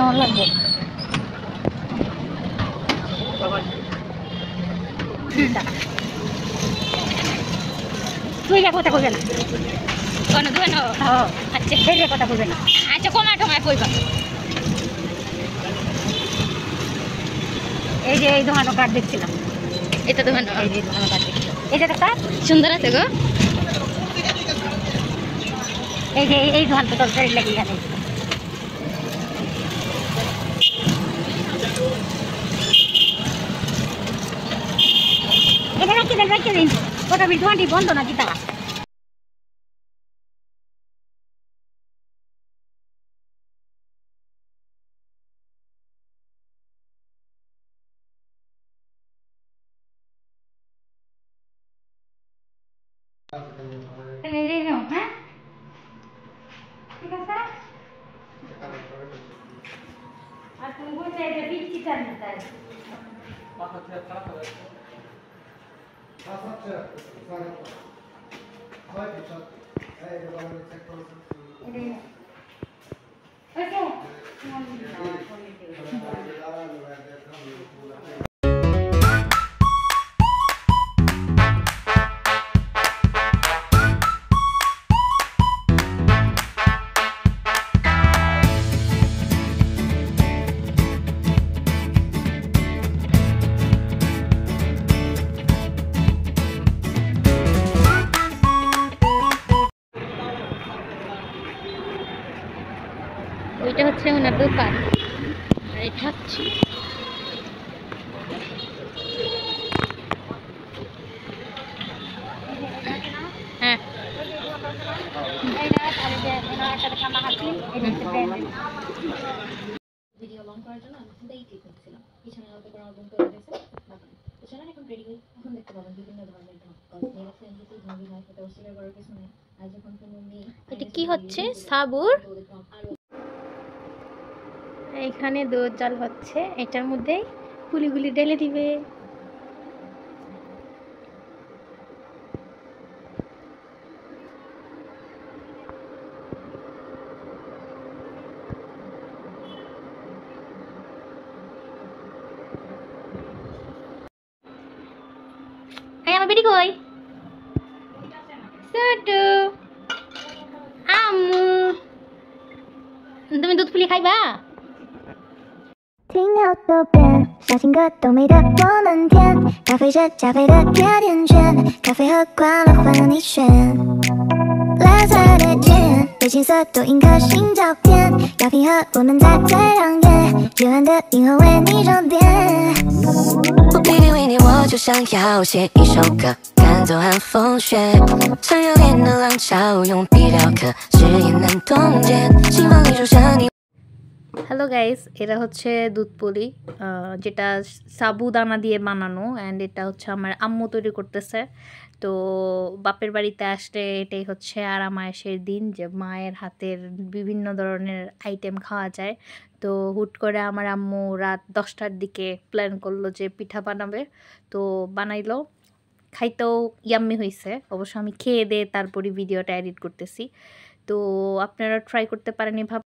কেমন লাগবে? তুই কথা বলবে না, আচ্ছা সেই কথা বলবে না, আচ্ছা কমা টমায় কইবা। এই যে এই দোকানটা কার্ড দেখছিলাম, এটা দোকান, এই যে দোকানটা কার্ড দেখছিলাম, এটা একটা সুন্দর আছে গো। এই যে এই দোকানটা তোর গাড়ি লাগিয়ে গেছে। এটা রাখতে দিন, ওটা দোকানটি বন্ধ নাকি তা? হ্যাঁ ঠিক আছে। আর তুমি বলছো এটা বিচ্ছি চাল তাই ওইটা হচ্ছে ওনার দোকান, আর এটা হচ্ছে হ্যাঁ ভিডিও লং করার জন্য আমি এই ক্লিক করছিলাম, পিছনে আলাদা করে album করে দিয়েছে তো চলেন এখন রেডি হই। এখন দেখতে পাবেন বিভিন্ন ধরনের ঢং, মেয়েরা ফ্রেন্ডলি ঢঙ্গি হয়, এটা অস্বীকার করার কিছু নেই। আর যখন কোনো মেয়ে এটা কি হচ্ছে সাবুর, এইখানে দুধ জাল হচ্ছে, এটার মধ্যে পুলিগুলি ঢেলে দিবে। আমার বেটি কই? ছোটু আম্মু, তুমি দুধ পুলি খাইবা?听鸟都变，小情歌都美得我们甜，咖啡是加菲的甜甜圈，咖啡和快乐换了你选。Let's have it again，对青涩多印颗心照片，要平和我们在最亮眼，幽暗的银河为你装点。我偏偏为你，我就想要写一首歌，赶走寒风雪，像热烈的浪潮，用笔雕刻，誓言难冻结，心房里住着你。হ্যালো গাইস, এটা হচ্ছে দুধ পুলি, যেটা সাবুদানা দিয়ে বানানো, অ্যান্ড এটা হচ্ছে আমার আম্মু তৈরি করতেছে। তো বাপের বাড়িতে আসলে এটাই হচ্ছে আরামায়েশের দিন, যে মায়ের হাতের বিভিন্ন ধরনের আইটেম খাওয়া যায়। তো হুট করে আমার আম্মু রাত 10টার দিকে প্ল্যান করলো যে পিঠা বানাবে, তো বানাইলো। খাইতেও ইয়াম্মি হয়েছে, অবশ্য আমি খেয়ে দিয়ে তারপরে ভিডিওটা এডিট করতেছি। তো আপনারা ট্রাই করতে পারেন এভাবে।